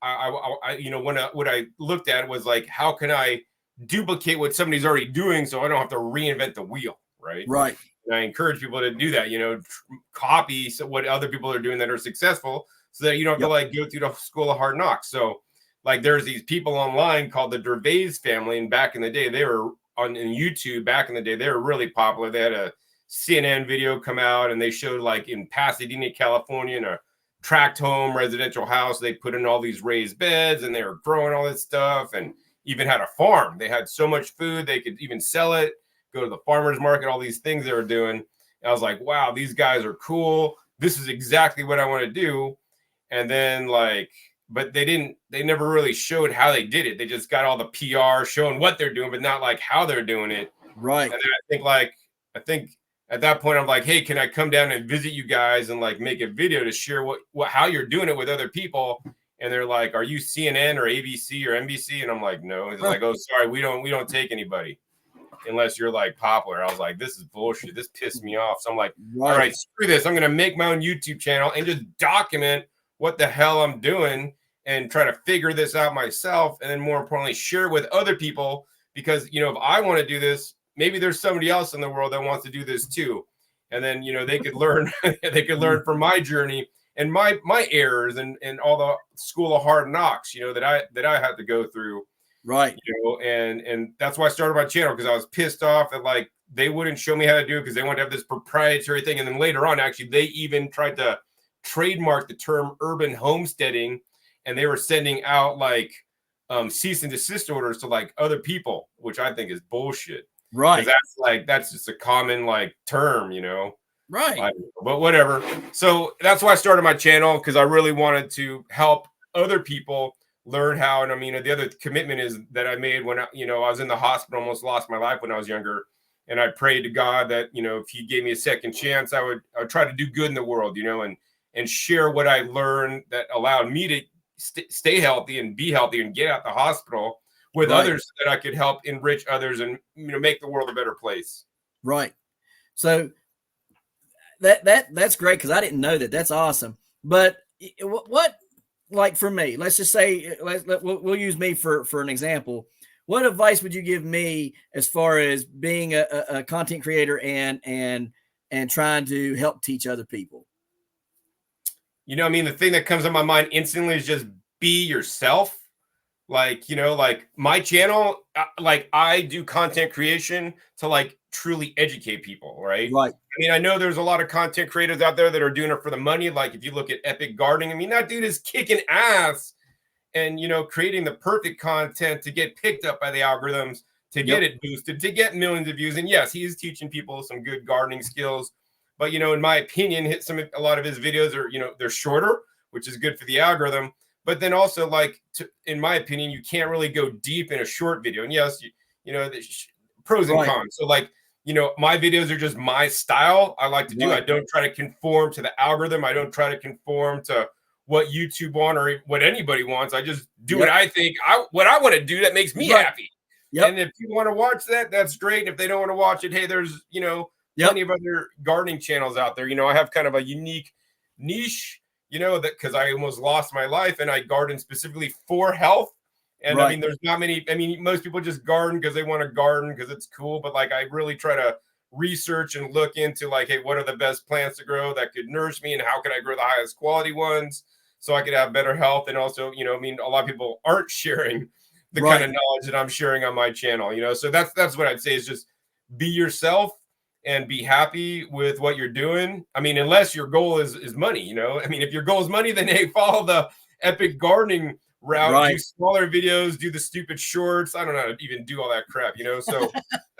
what I looked at was like, how can I duplicate what somebody's already doing so I don't have to reinvent the wheel, right? Right. And I encourage people to do that, copy what other people are doing that are successful so that you don't have to like go through the school of hard knocks. So like there's these people online called the Gervais family. And back in the day, they were in YouTube back in the day, they were really popular. They had a CNN video come out and they showed like in Pasadena, California, in a tract home residential house, they put in all these raised beds and they were growing all this stuff and even had a farm. They had so much food, they could even sell it, go to the farmer's market, all these things they were doing. And I was like, wow, these guys are cool. This is exactly what I want to do. And then like, but they never really showed how they did it. They just got all the PR showing what they're doing, but not like how they're doing it. Right. And then I think at that point I'm like, hey, can I come down and visit you guys and like make a video to share how you're doing it with other people? And they're like, are you CNN or ABC or NBC? And I'm like, no. It's like, oh, sorry, we don't take anybody unless you're like popular. I was like, this is bullshit. This pissed me off. So I'm like, all right, screw this. I'm going to make my own YouTube channel and just document what the hell I'm doing and try to figure this out myself. And then more importantly, share with other people because, if I want to do this, maybe there's somebody else in the world that wants to do this too. And then, they could learn, from my journey and my errors and all the school of hard knocks, that I had to go through. Right. And that's why I started my channel because I was pissed off that like they wouldn't show me how to do it because they wanted to have this proprietary thing. And then later on, actually, they even tried to trademark the term urban homesteading, and they were sending out like cease and desist orders to like other people, which I think is bullshit. Right. That's just a common like term, Right. But whatever. So that's why I started my channel because I really wanted to help other people learn how. And I mean, the other commitment is that I made when I was in the hospital, almost lost my life when I was younger. And I prayed to God that, if he gave me a second chance, I would try to do good in the world, and share what I learned that allowed me to stay healthy and be healthy and get out the hospital with others so that I could help enrich others and, make the world a better place. Right. So that's great. Cause I didn't know that. That's awesome. But what, like for me, let's just say, we'll use me for an example. What advice would you give me as far as being a content creator and trying to help teach other people? The thing that comes to my mind instantly is just be yourself. Like, like my channel, like I do content creation to like truly educate people, right? Right. I mean, I know there's a lot of content creators out there that are doing it for the money. Like if you look at Epic Gardening, I mean, that dude is kicking ass and, creating the perfect content to get picked up by the algorithms, to get it boosted, to get millions of views. And yes, he is teaching people some good gardening skills. But, in my opinion, a lot of his videos are, they're shorter, which is good for the algorithm. But then also, like, in my opinion, you can't really go deep in a short video. And yes, the pros and cons. So, like, my videos are just my style. I like to do. I don't try to conform to the algorithm. I don't try to conform to what YouTube wants or what anybody wants. I just do what I think, what I want to do that makes me happy. And if you want to watch that, that's great. If they don't want to watch it, hey, there's, plenty of other gardening channels out there. I have kind of a unique niche, that because I almost lost my life and I garden specifically for health. And I mean, there's not many, most people just garden because they want to garden because it's cool. But like, I really try to research and look into like, hey, what are the best plants to grow that could nourish me and how can I grow the highest quality ones so I could have better health? And also, a lot of people aren't sharing the kind of knowledge that I'm sharing on my channel, so that's what I'd say is just be yourself and be happy with what you're doing. I mean, unless your goal is money, if your goal is money, then hey, follow the Epic Gardening route, do smaller videos, do the stupid shorts. I don't know how to even do all that crap, So,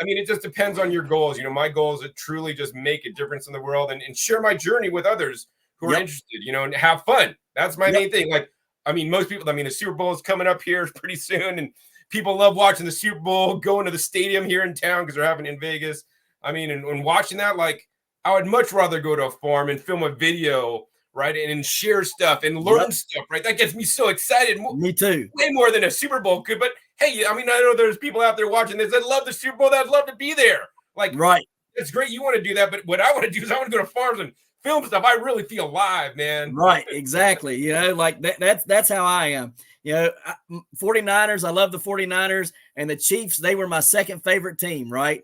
I mean, it just depends on your goals. My goal is to truly just make a difference in the world and share my journey with others who are interested, and have fun. That's my main thing. Like, I mean, most people, the Super Bowl is coming up here pretty soon and people love watching the Super Bowl, going to the stadium here in town because they're having it in Vegas. I mean, and watching that, like, I would much rather go to a farm and film a video, right, and share stuff and learn stuff, right? That gets me so excited. Me too. Way more than a Super Bowl could. But hey, I mean, I know there's people out there watching this that love the Super Bowl, that love to be there. Like, it's great you want to do that, but what I want to do is I want to go to farms and film stuff, I really feel alive, man. Right. Exactly. You know, like that's how I am. You know, 49ers, I love the 49ers, and the Chiefs, they were my second favorite team, right?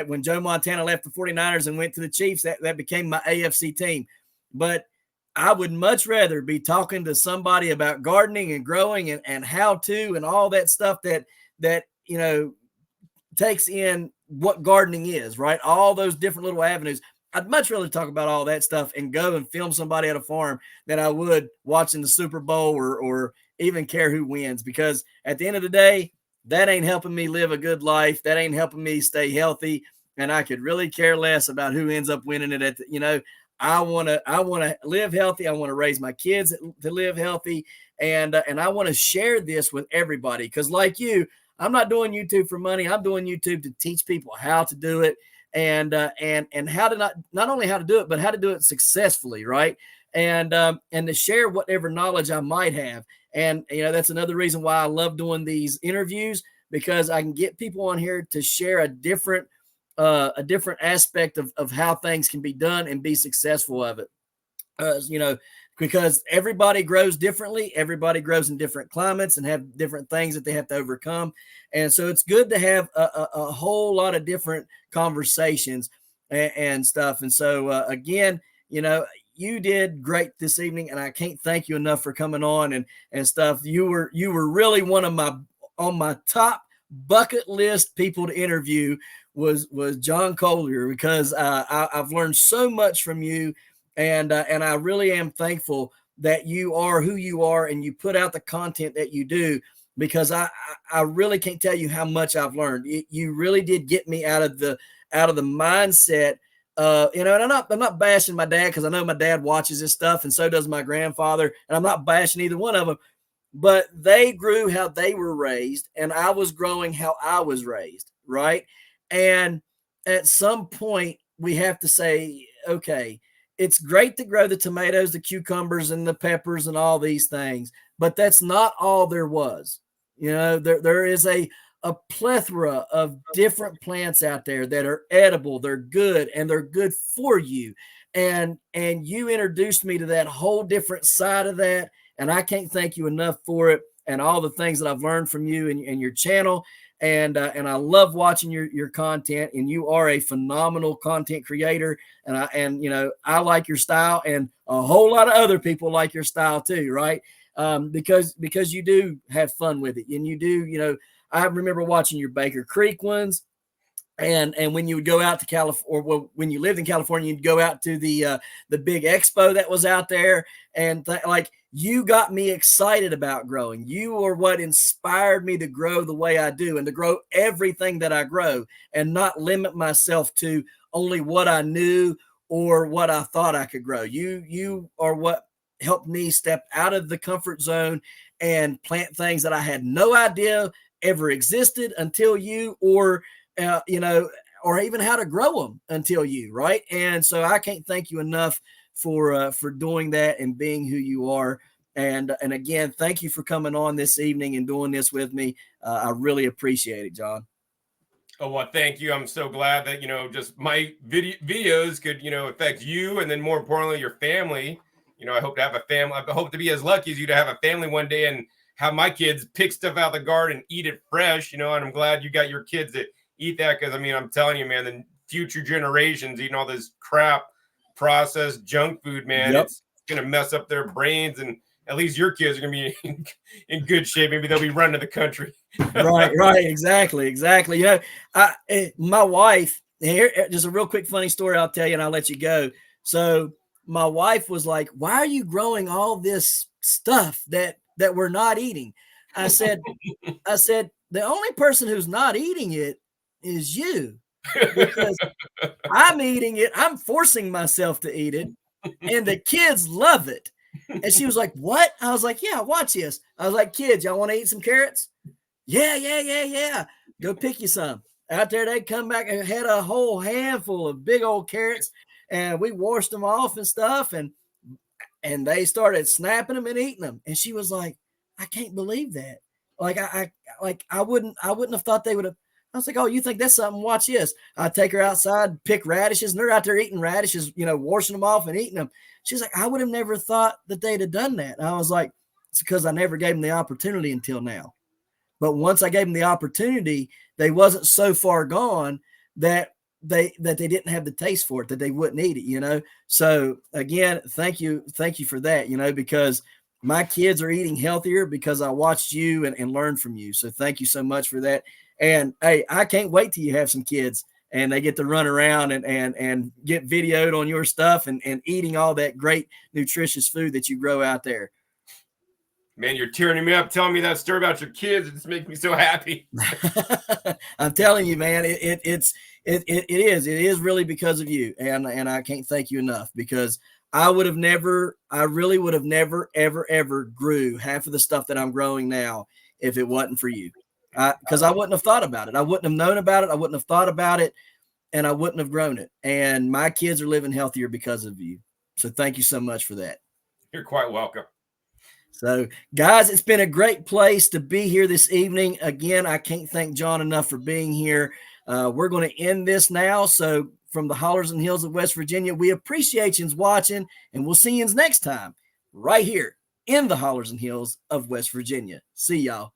When Joe Montana left the 49ers and went to the Chiefs, that became my AFC team. But I would much rather be talking to somebody about gardening and growing and how to and all that stuff that you know takes in what gardening is, right? All those different little avenues. I'd much rather talk about all that stuff and go and film somebody at a farm than I would watching the Super Bowl or even care who wins, because at the end of the day, that ain't helping me live a good life. That ain't helping me stay healthy. And I could really care less about who ends up winning it I want to live healthy. I want to raise my kids to live healthy. And I want to share this with everybody, because like you, I'm not doing YouTube for money. I'm doing YouTube to teach people how to do it and how to not only how to do it, but how to do it successfully. Right. And to share whatever knowledge I might have. And, that's another reason why I love doing these interviews, because I can get people on here to share a different aspect of how things can be done and be successful of it. Because everybody grows differently. Everybody grows in different climates and have different things that they have to overcome. And so it's good to have a whole lot of different conversations and stuff. And so, again, you did great this evening, and I can't thank you enough for coming on and stuff. You were really one of on my top bucket list people to interview was John Kohler, because I've learned so much from you. And I really am thankful that you are who you are and you put out the content that you do, because I really can't tell you how much I've learned. You really did get me out of the mindset. And I'm not bashing my dad, because I know my dad watches this stuff, and so does my grandfather. And I'm not bashing either one of them, but they grew how they were raised, and I was growing how I was raised, right? And at some point, we have to say, okay, it's great to grow the tomatoes, the cucumbers, and the peppers and all these things, but that's not all there was. There is a plethora of different plants out there that are edible, they're good, and they're good for you. And you introduced me to that whole different side of that, and I can't thank you enough for it, and all the things that I've learned from you and your channel. And I love watching your content, and you are a phenomenal content creator. And I like your style, and a whole lot of other people like your style too, right? Because you do have fun with it, and you do. I remember watching your Baker Creek ones, and when you would go out to California, or when you lived in California, you'd go out to the big expo that was out there, and you got me excited about growing. You are what inspired me to grow the way I do, and to grow everything that I grow, and not limit myself to only what I knew or what I thought I could grow. You are what helped me step out of the comfort zone and plant things that I had no idea ever existed until you, or even how to grow them until you, right? And so I can't thank you enough for doing that and being who you are. And again, thank you for coming on this evening and doing this with me. I really appreciate it, John. Oh, well, thank you. I'm so glad that, just my videos could, affect you. And then more importantly, your family. I hope to have a family. I hope to be as lucky as you to have a family one day and have my kids pick stuff out of the garden, eat it fresh, and I'm glad you got your kids that eat that. Because I'm telling you, man, the future generations eating all this crap, processed junk food, man, Yep. It's going to mess up their brains. And at least your kids are going to be in good shape. Maybe they'll be running to the country. Right. Exactly. My wife, here, just a real quick funny story I'll tell you, and I'll let you go. So my wife was like, "Why are you growing all this stuff that we're not eating?" I said, the only person who's not eating it is you, because I'm eating it. I'm forcing myself to eat it, and the kids love it. And she was like, "What?" I was like, "Yeah, watch this." I was like, "Kids, y'all want to eat some carrots?" Yeah. Go pick you some. Out there, they come back and had a whole handful of big old carrots, and we washed them off and stuff, and they started snapping them and eating them. And she was like, "I can't believe that. I wouldn't have thought they would have." I was like, oh, you think that's something? Watch this. I take her outside, pick radishes, and they're out there eating radishes, washing them off and eating them. She's like, I would have never thought that they'd have done that. And I was like, it's because I never gave them the opportunity until now. But once I gave them the opportunity, they wasn't so far gone that they didn't have the taste for it, that they wouldn't eat it, So again, thank you for that, because my kids are eating healthier because I watched you and learned from you. So thank you so much for that. And hey, I can't wait till you have some kids and they get to run around and get videoed on your stuff and eating all that great nutritious food that you grow out there. Man, you're tearing me up telling me that story about your kids. It just makes me so happy. I'm telling you, man, it is really because of you. And I can't thank you enough, because I really would have never, ever grew half of the stuff that I'm growing now if it wasn't for you. Because I wouldn't have thought about it. I wouldn't have known about it. I wouldn't have thought about it, and I wouldn't have grown it. And my kids are living healthier because of you. So thank you so much for that. You're quite welcome. So, guys, it's been a great place to be here this evening. Again, I can't thank John enough for being here. We're going to end this now. So, from the Hollers and Hills of West Virginia, we appreciate you watching, and we'll see you next time right here in the Hollers and Hills of West Virginia. See y'all.